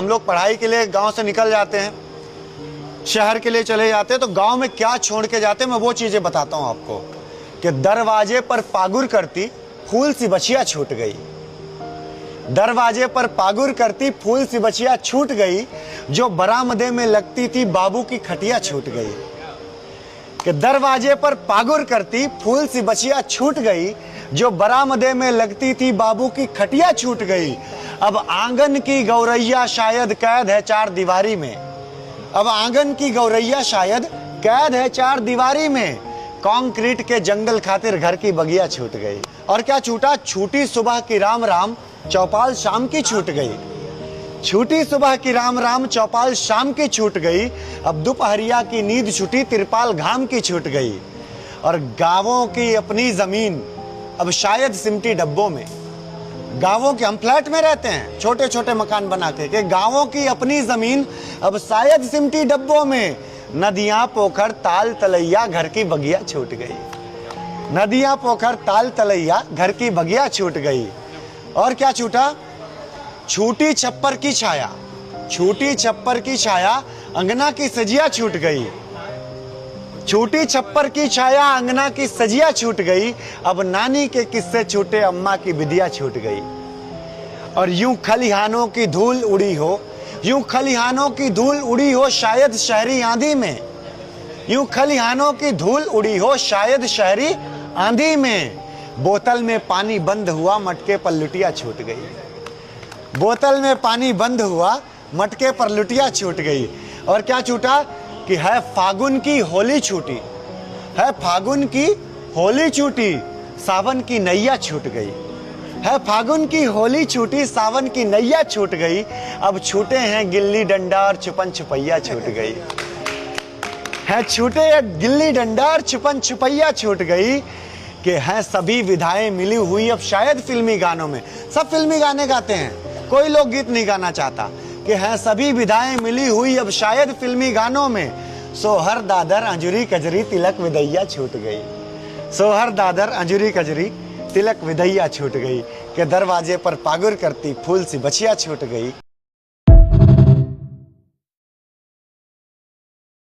हम लोग पढ़ाई के लिए गांव से निकल जाते हैं, शहर के लिए चले जाते हैं, तो गांव में क्या छोड़ के जाते हैं मैं वो चीजें बताता हूं आपको। कि दरवाजे पर पागुर करती फूल सी बचिया छूट गई, दरवाजे पर पागुर करती फूल सी बचिया छूट गई, जो बरामदे में लगती थी बाबू की खटिया छूट गई। कि दरवाजे पर पागुर करती फूल सी बचिया छूट गई, जो बरामदे में लगती थी बाबू की खटिया छूट गई। अब आंगन की गौरैया शायद कैद है चार दीवारी में, अब आंगन की गौरैया शायद कैद है चार दीवारी में। कंक्रीट के जंगल खातिर घर की बगिया छूट गई। और क्या छूटा? छूटी सुबह की राम राम चौपाल शाम की छूट गई, छूटी सुबह की राम राम चौपाल शाम की छूट गई। अब दोपहरिया की नींद छूटी तिरपाल घाम की छूट गई। और गांवों की अपनी जमीन अब शायद सिमटी डब्बों में, गांवों के, हम फ्लैट में रहते हैं छोटे छोटे मकान बना के, गांवों की अपनी जमीन अब शायद सिमटी डब्बों में। नदियां पोखर ताल तलैया घर की बगिया छूट गई, नदियां पोखर ताल तलैया घर की बगिया छूट गई। और क्या छूटा? छूटी छप्पर की छाया, छूटी छप्पर की छाया अंगना की सजिया छूट गई, छूटी छप्पर की छाया अंगना की सजिया छूट गई। अब नानी के किस्से छूटे अम्मा की विदिया छूट गई। और यूं खलिहानों की धूल उड़ी हो, यूं खलिहानों की धूल उड़ी हो शायद शहरी आंधी में, यूं खलिहानों की धूल उड़ी हो शायद शहरी आंधी में। बोतल में पानी बंद हुआ मटके पर लुटिया छूट गई, बोतल में पानी बंद हुआ मटके पर लुटिया छूट गई। और क्या छूटा? कि है फागुन की होली छूटी, है फागुन की होली छूटी, सावन की नैया छूट गई, है फागुन की होली छूटी, सावन की नैया छूट गई। अब छूटे हैं गिल्ली डंडा और छुपन छुपैया छूट गई, है छूटे गिल्ली डंडा और छुपन छुपैया छूट गई। कि हैं सभी विधाएं मिली हुई अब शायद फिल्मी गानों में, सब फिल्मी गाने गाते हैं, कोई लोकगीत नहीं गाना चाहता। कि हैं सभी विधाएं मिली हुई अब शायद फिल्मी गानों में। सोहर दादर अंजुरी कजरी तिलक विदैया छूट गई, सोहर दादर अंजुरी कजरी तिलक विदैया छूट गई। कि दरवाजे पर पागुर करती फूल सी बचिया छूट गई।